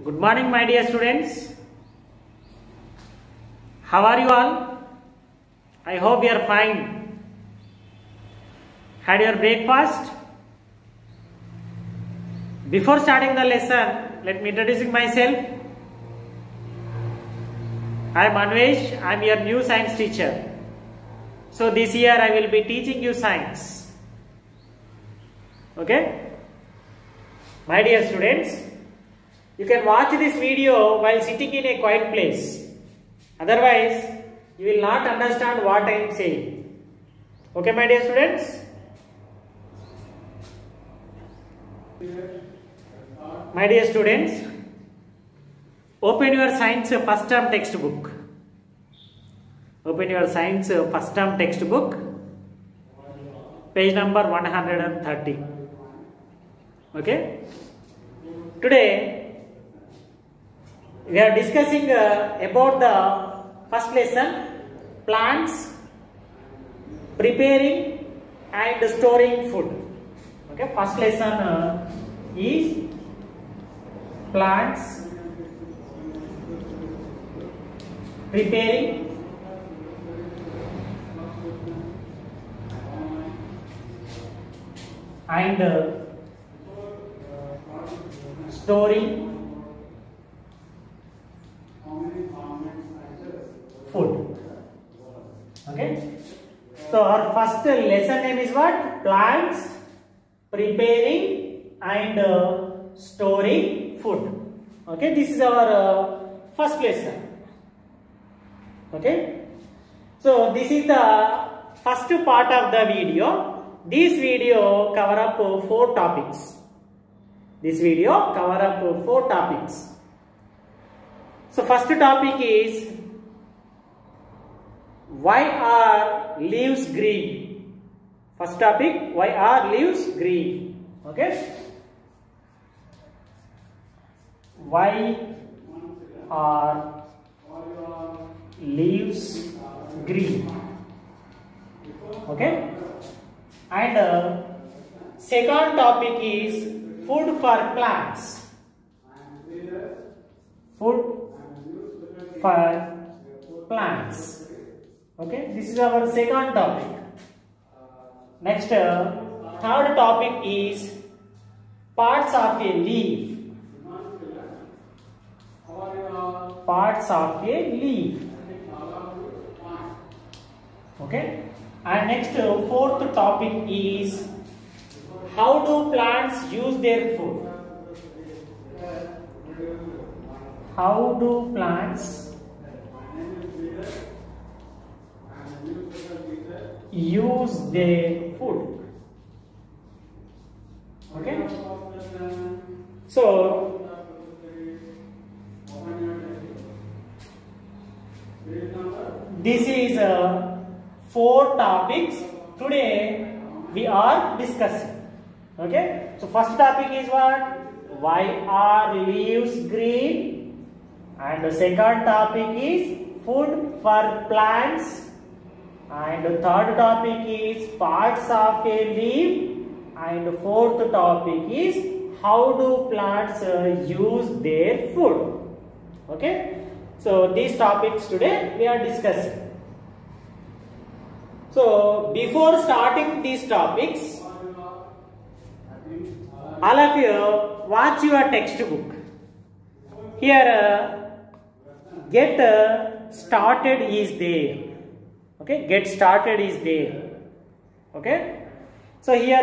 Good morning, my dear students. How are you all? I hope you are fine. Had your breakfast? Before starting the lesson, let me introduce myself. I am Anvesh. I am your new science teacher. So this year I will be teaching you science. Okay? My dear students, you can watch this video while sitting in a quiet place. Otherwise, you will not understand what I am saying. Okay, my dear students? My dear students, open your science first term textbook. Open your science first term textbook, page number 130. Okay? Today, we are discussing about the first lesson, plants preparing and storing food. Okay, first lesson is plants preparing and storing food. Okay, so our first lesson name is what? Plants preparing and storing food. Okay, this is our first lesson. Okay, so this is the first part of the video. This video cover up 4 topics. This video cover up 4 topics. So first topic is, why are leaves green? First topic, why are leaves green? Okay, why are leaves green? Okay, and second topic is food for plants. Food for plants. Okay, this is our second topic. Next, third topic is parts of a leaf. Parts of a leaf. Okay, and next, fourth topic is, how do plants use their food? How do plants use their food? Okay, so this is 4 topics today we are discussing. Okay, so first topic is what? Why are leaves green? And the second topic is food for plants. And the third topic is parts of a leaf. And the fourth topic is, how do plants use their food? Okay, so these topics today we are discussing. So before starting these topics, all of you watch your textbook. Here get started is there. Okay, get started is there. Okay, so here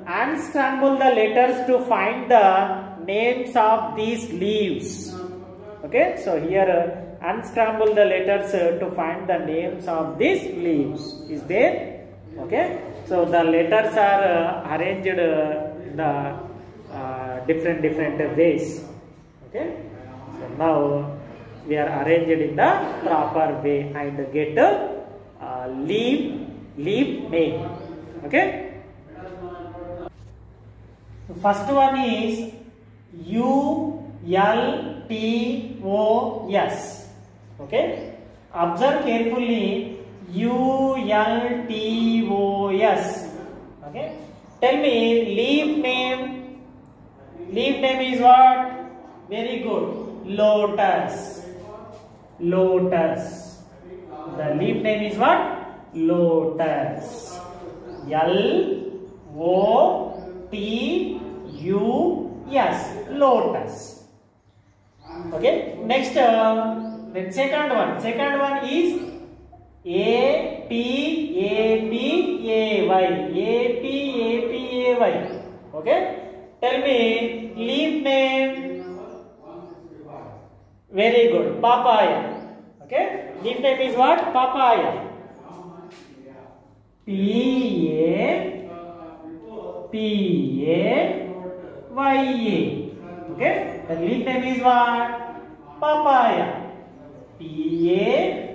unscramble the letters to find the names of these leaves. Okay, so here unscramble the letters to find the names of these leaves. Is there? Okay, so the letters are arranged in the different ways. Okay, so now we are arranged in the proper way and get leaf name. Okay, so first one is ULTOS. Okay, observe carefully. ULTOS. Okay, tell me leaf name. Leaf name is what? Very good. Lotus. Lotus. The leaf name is what? Lotus. Lotus. Lotus. Okay. Next, the second one. Second one is APAPAY. Okay. Tell me leaf name. Very good. Papaya. Okay. Leaf name is what? Papaya. PAPAYA. Okay. The leaf name is what? Papaya. PAPAYA.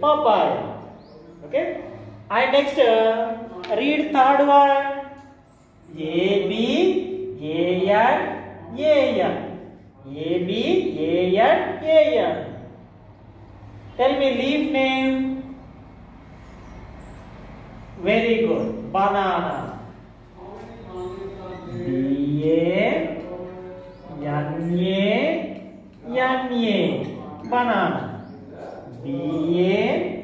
Papaya. Okay. And next, read third one. ABANAN. Tell me leaf name. Very good. Banana. BANANA. Banana. BANANA.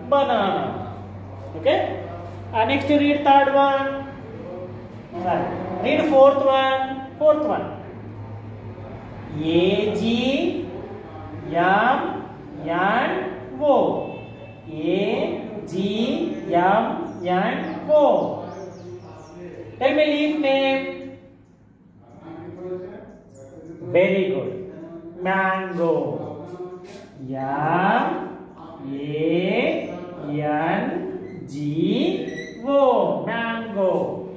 Banana. Okay. Next, read third one. Read fourth one. Fourth one. AGMNO. AGMNO. Tell me leaf name. Very good. Mango. MANGO. Mango.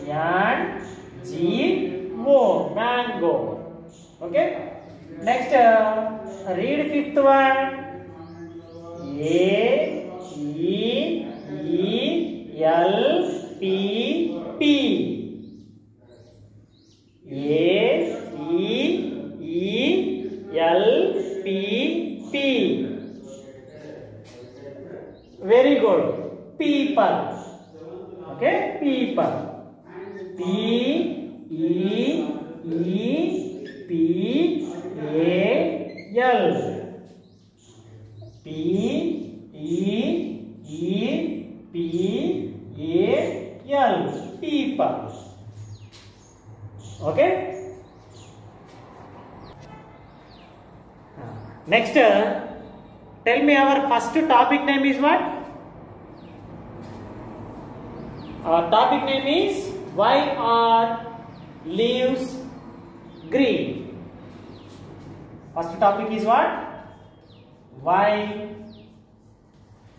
MANGO. Mango. Okay. Next, read fifth one. AELPP. AELPP. Very good. People. Okay. People. PEEPAL. PEEPAL. People. Okay. Next, tell me our first topic name is what? Our topic name is why are leaves green? First topic is what? Why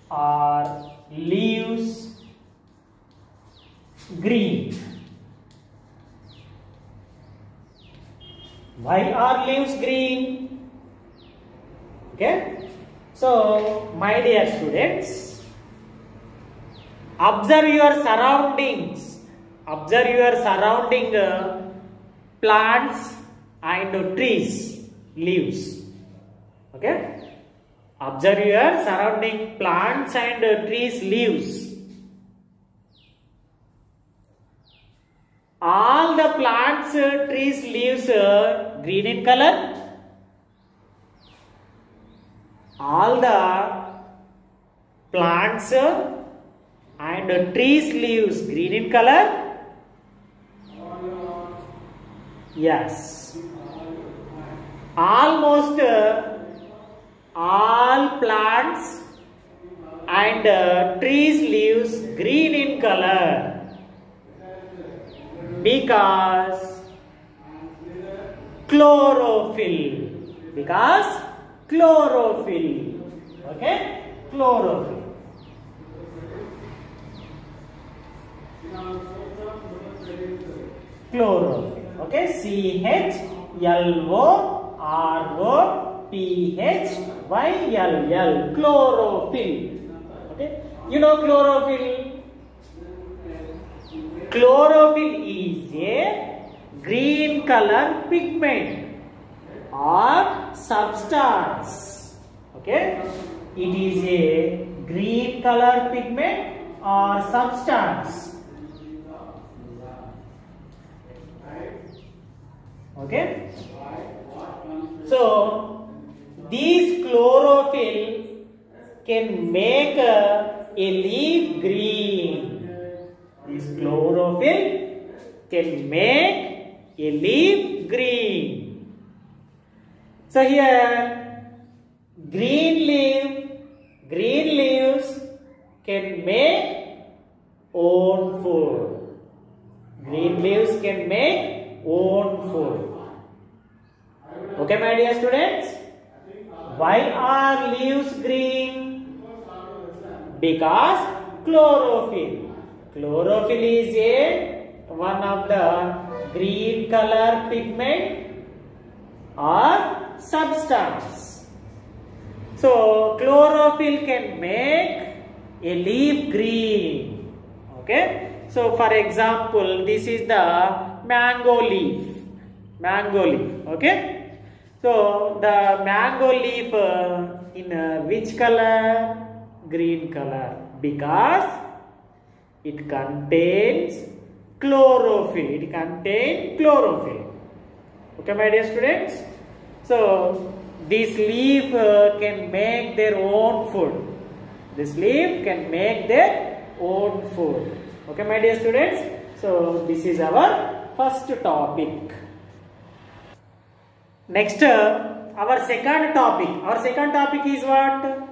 are leaves green? Why are leaves green? Okay. So, my dear students, observe your surroundings. Observe your surrounding plants and trees, leaves. Okay. Observe your surrounding plants and trees, leaves. All the plants, trees, leaves green in color. All the plants and trees, leaves green in color. Yes. Almost all plants and trees, leaves green in color. Because chlorophyll. Because chlorophyll. Okay? Chlorophyll. Chlorophyll. Okay? CHLOROPHYLL. Chlorophyll. Okay? You know chlorophyll? Chlorophyll is a green color pigment or substance. Okay? It is a green color pigment or substance. Okay. So these chlorophyll can make a leaf green. This chlorophyll can make a leaf green. So here green leaves can make own food. Green leaves can make own food. Okay, my dear students. Why are leaves green? Because chlorophyll. Chlorophyll is one of the green color pigment or substance. So chlorophyll can make a leaf green. Okay. So for example, this is the mango leaf. Mango leaf. Okay. So the mango leaf in which color? Green color, because it contains chlorophyll. It contains chlorophyll. Okay, my dear students. So this leaf can make their own food. This leaf can make their own food. Okay, my dear students. So this is our first topic. Next, our second topic. Our second topic is what?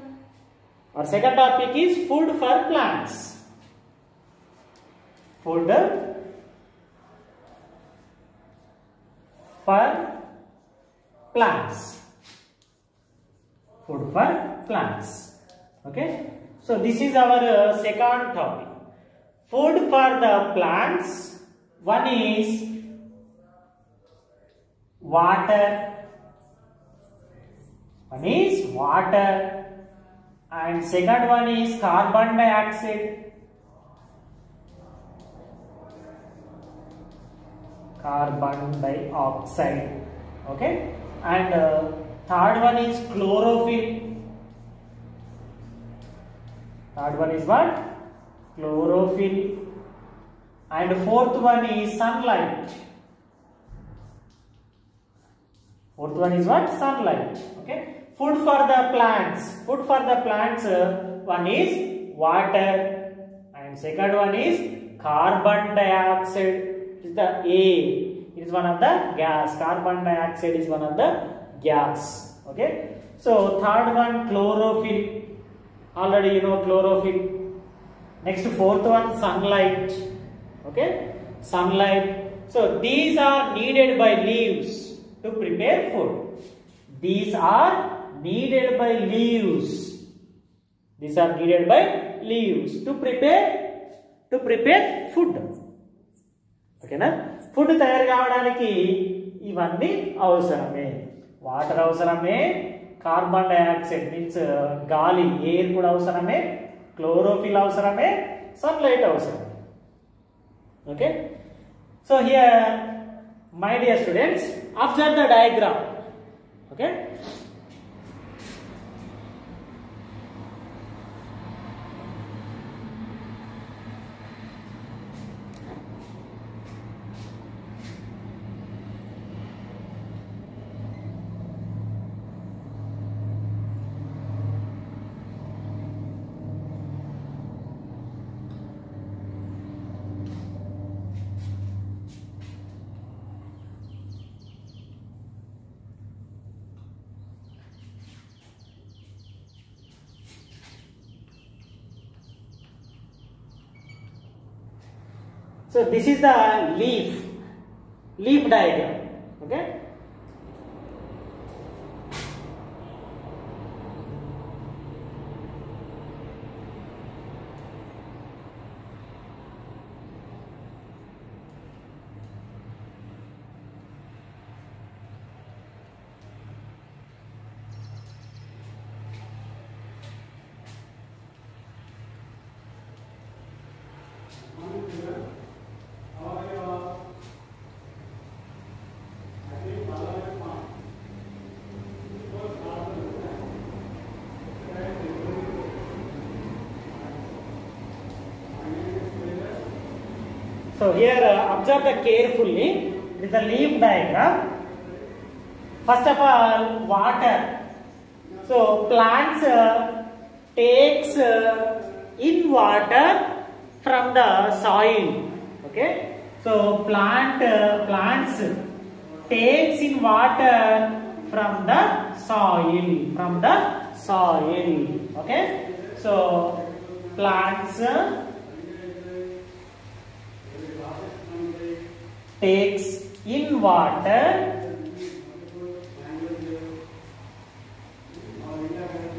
Our second topic is food for plants. Food for plants. Food for plants. Okay. So this is our second topic. Food for the plants. One is water. One is water. And second one is carbon dioxide. Carbon dioxide. Okay. And third one is chlorophyll. Third one is what? Chlorophyll. And fourth one is sunlight. Fourth one is what? Sunlight. Okay. Food for the plants. Food for the plants. One is water. And second one is carbon dioxide. It is the A. It is one of the gas. Carbon dioxide is one of the gas. Okay. So third one chlorophyll. Already you know chlorophyll. Next fourth one sunlight. Okay. Sunlight. So these are needed by leaves to prepare food. These are needed by leaves. These are needed by leaves to prepare food. Okay na? Food తయారు కావడానికి ఇవన్నీ అవసరమే. Water అవసరమే, carbon dioxide means గాలి air కూడా అవసరమే, chlorophyll అవసరమే, sunlight అవసరమే. Okay? So here my dear students, observe the diagram. Okay? So this is the leaf diagram. Okay. So here observe the carefully with the leaf diagram. First of all, water. So plants takes in water from the soil. Okay. So plants takes in water from the soil. Okay. So plants takes in water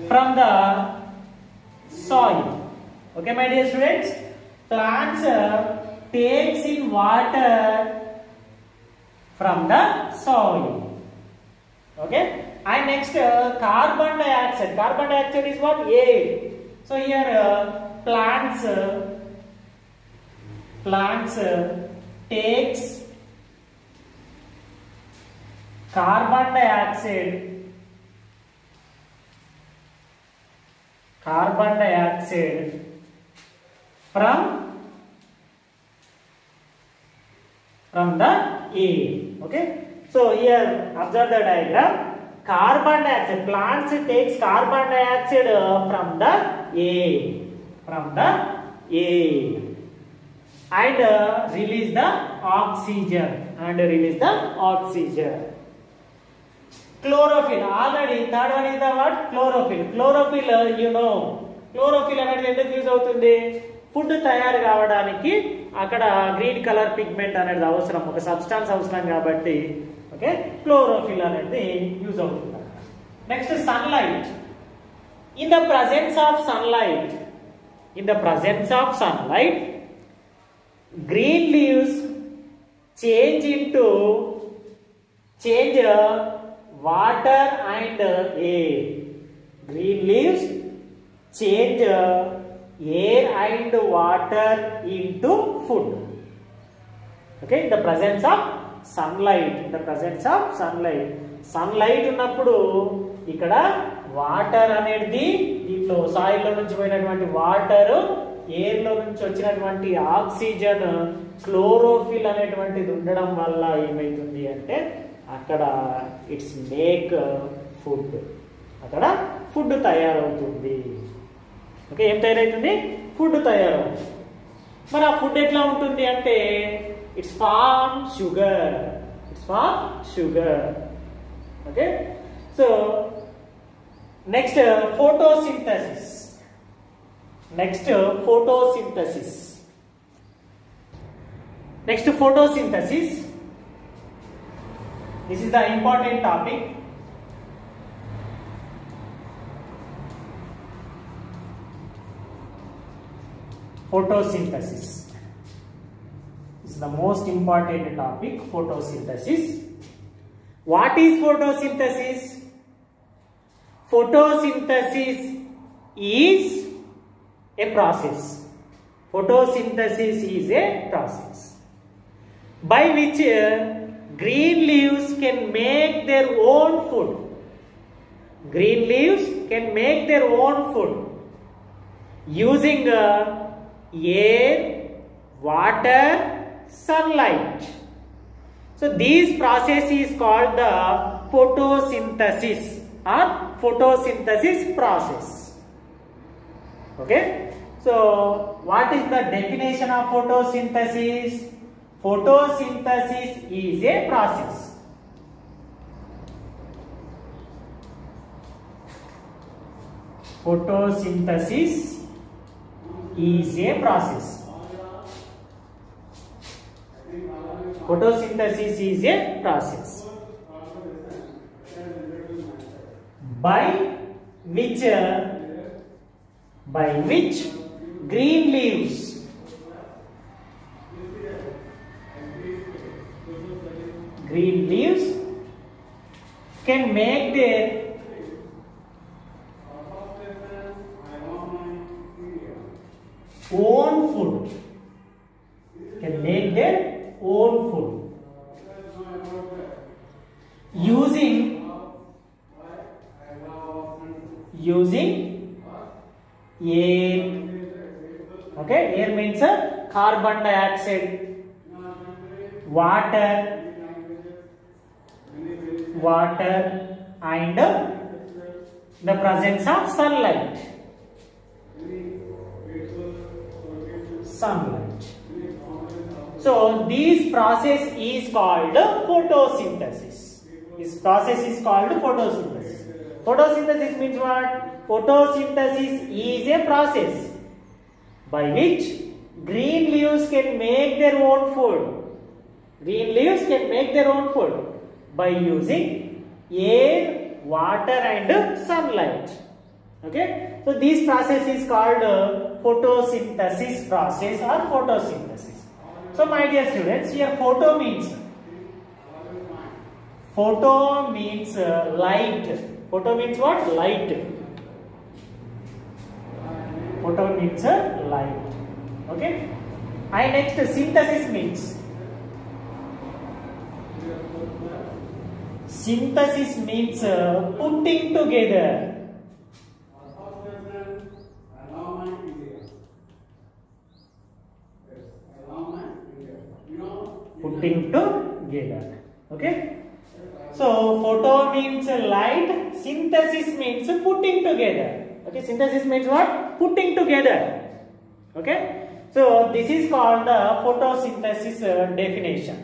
from the soil. Okay, my dear students, plants takes in water from the soil. Okay, and next carbon dioxide. Carbon dioxide is what? Air. So here plants takes carbon dioxide from the air. Okay, so here observe the diagram. Carbon dioxide, plants takes carbon dioxide from the air and release the oxygen Chlorophyll, already third one is the what? Chlorophyll, you know, chlorophyll అనేది ఎందుకు use అవుతుంది? Food తయారు కావడానికి అక్కడ green colour pigment అనేది అవసరం, ఒక substance అవసరం కాబట్టి ఓకే క్లోరోఫిల్ అనేది యూజ్ అవుతుంది. Next sunlight. In the presence of sunlight green leaves change water and air. Green leaves change air and water into food. Okay, in the presence of sunlight. Sunlight ఉన్నప్పుడు ఇక్కడ water అనేది దీంట్లో soil లో నుంచి పోయినటువంటి water, air లో నుంచి వచ్చినటువంటి ఆక్సిజన్, క్లోరోఫిల్ అనేటువంటిది ఉండడం వల్ల ఏమైతుంది అంటే అక్కడ ఇట్స్ మేక్ ఫుడ్, అక్కడ ఫుడ్ తయారవుతుంది. ఓకే, ఏం తయారవుతుంది? ఫుడ్ తయారవుతుంది. మరి ఆ ఫుడ్ ఎట్లా ఉంటుంది అంటే it's form sugar. Okay, so next photosynthesis. This is the important topic. Photosynthesis is the most important topic. Photosynthesis. What is photosynthesis? Photosynthesis is a process. Photosynthesis is a process by which green leaves can make their own food. Using air, water, sunlight. So this process is called the photosynthesis or photosynthesis process. Okay, so what is the definition of photosynthesis? Photosynthesis is a process. Photosynthesis is a process. By which green leaves can make their own food. Using air. Okay, air means carbon dioxide. water and the presence of sunlight. So this process is called photosynthesis. This process is called photosynthesis. Photosynthesis means what? Photosynthesis is a process by which green leaves can make their own food. Green leaves can make their own food by using air, water and sunlight. Okay, so this process is called photosynthesis process or photosynthesis. So my dear students, here photo means light. Photo means what? Light. Photo means light. Okay, and next synthesis means putting together. Putting together. Okay, so photo means light, synthesis means putting together. Okay, synthesis means what? Putting together. Okay, so this is called the photosynthesis definition.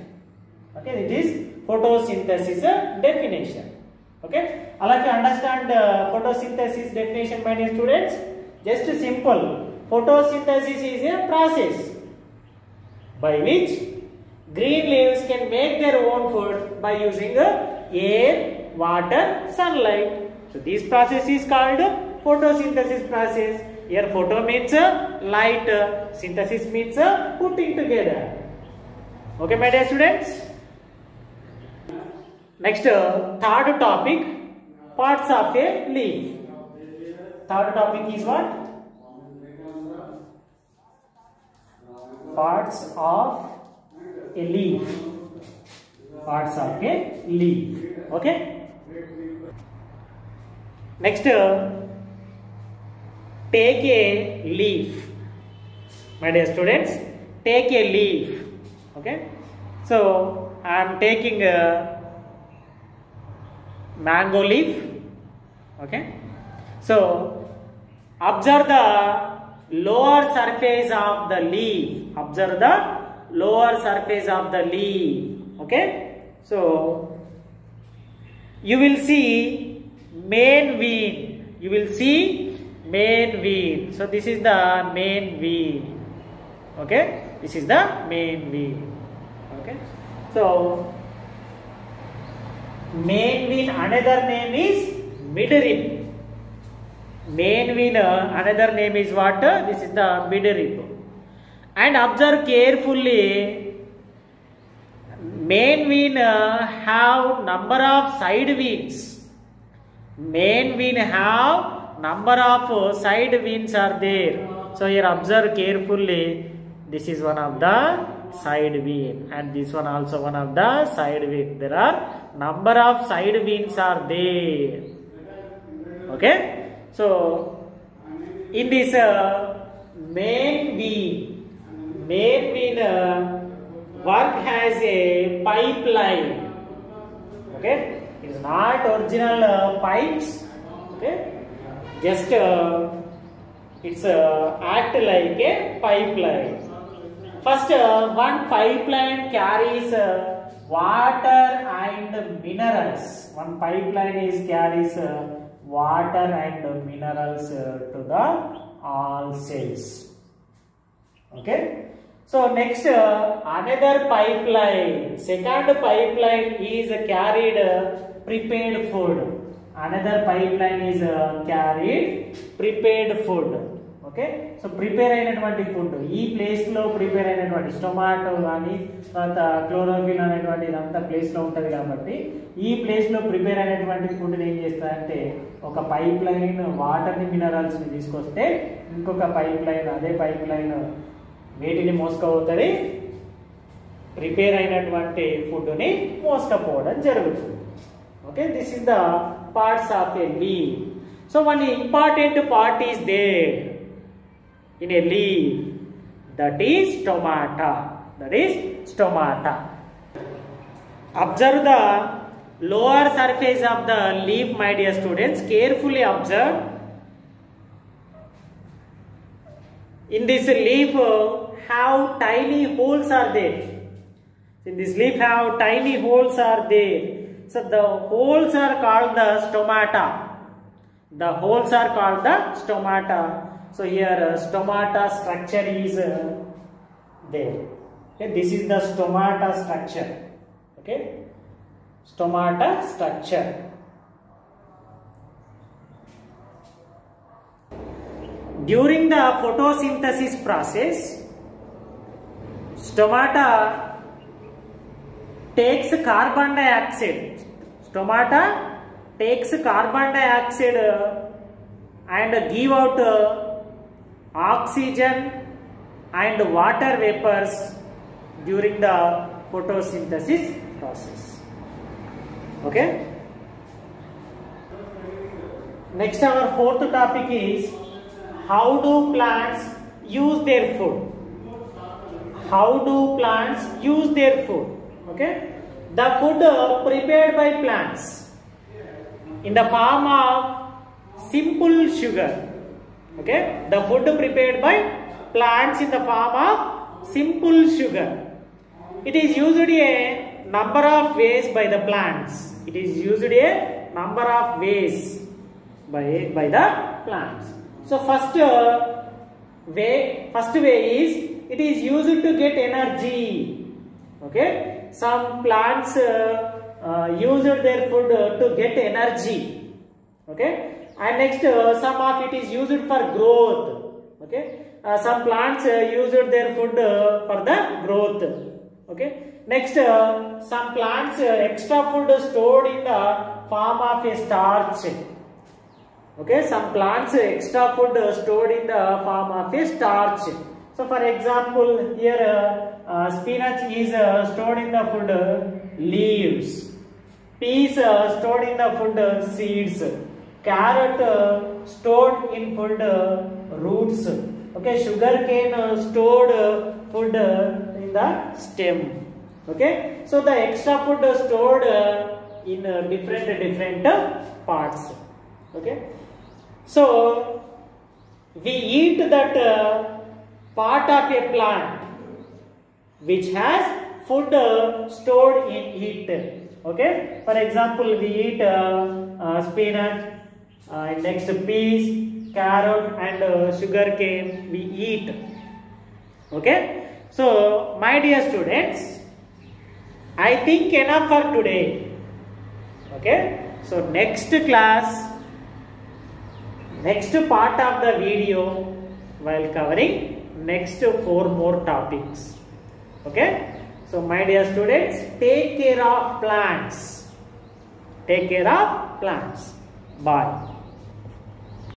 Okay, it is photosynthesis definition. Okay, I'll have to understand photosynthesis definition, my dear students. Just simple. Photosynthesis is a process by which green leaves can make their own food by using air, water, sunlight. So this process is called photosynthesis process. Here photo means light, synthesis means putting together. Okay, my dear students. Next, third topic, parts of a leaf. Third topic is what? Parts of a leaf. Parts of a leaf. Okay. Next, take a leaf. My dear students, take a leaf. Okay. So I am taking a mango leaf. Okay. So observe the lower surface of the leaf. Observe the lower surface of the leaf. Okay. So you will see main vein. You will see main vein. So this is the main vein. Okay. This is the main vein. Okay. So main vein, another name is midrib. Main vein, another name is what? This is the midrib. And observe carefully. Main vein have number of side veins. Main vein have number of side veins are there. So here observe carefully. This is one of the side vein, and this one also one of the side vein. There are number of side veins are there. Okay, so in this main vein work has a pipeline. Okay, it is not original pipes. Okay, just it's act like a pipeline. First, one pipeline carries water and minerals. One pipeline carries water and minerals to the all cells. Okay. So next, another pipeline. Second pipeline is carried prepared food. Another pipeline is carried prepared food. Okay, so prepare అయినటువంటి food ఈ ప్లేస్లో prepare అయినటువంటి tomato కానీ తర్వాత chlorophyll అనేటువంటి ఇదంతా ప్లేస్లో ఉంటుంది కాబట్టి ఈ ప్లేస్లో ప్రిపేర్ అయినటువంటి ఫుడ్ని ఏం చేస్తారంటే ఒక పైప్ లైన్ వాటర్ని మినరల్స్ని తీసుకొస్తే ఇంకొక పైప్ లైన్ అదే పైప్ లైన్ వేటిని మోసుకపోతుంది, ప్రిపేర్ అయినటువంటి ఫుడ్ని మోసుకపోవడం జరుగుతుంది. Okay, this is the parts of a leaf. So one important part is there in a leaf, that is stomata. That is stomata. Observe the lower surface of the leaf, my dear students. Carefully observe. In this leaf, how tiny holes are there? In this leaf, how tiny holes are there? So the holes are called the stomata. The holes are called the stomata. So here stomata structure is there. Okay, this is the stomata structure. Okay, stomata structure. During the photosynthesis process, stomata takes carbon dioxide. Stomata takes carbon dioxide and give out oxygen and water vapors during the photosynthesis process. Okay. Next, our fourth topic is how do plants use their food? How do plants use their food? Okay. The food prepared by plants in the form of simple sugar. Okay. The food prepared by plants in the form of simple sugar. It is used a number of ways by the plants. It is used a number of ways by the plants. So first way is it is used to get energy. Okay, some plants use their food to get energy. Okay, and next some of it is used for growth. Okay, some plants use their food for the growth. Okay, next some plants extra food stored in the form of a starch. Okay, some plants extra food stored in the form of a starch. So for example, here spinach is stored in the food leaves, peas stored in the food seeds, carrot stored in food roots. Okay, sugar cane stored food in the stem. Okay, so the extra food stored in different parts. Okay, so we eat that part of a plant which has food stored in it. Okay, for example, we eat spinach, next peas, carrot and sugar cane we eat. Okay, so my dear students, I think enough for today. Okay, so next class, next part of the video while covering next 4 more topics. Okay, so my dear students, take care of plants. Take care of plants. Bye.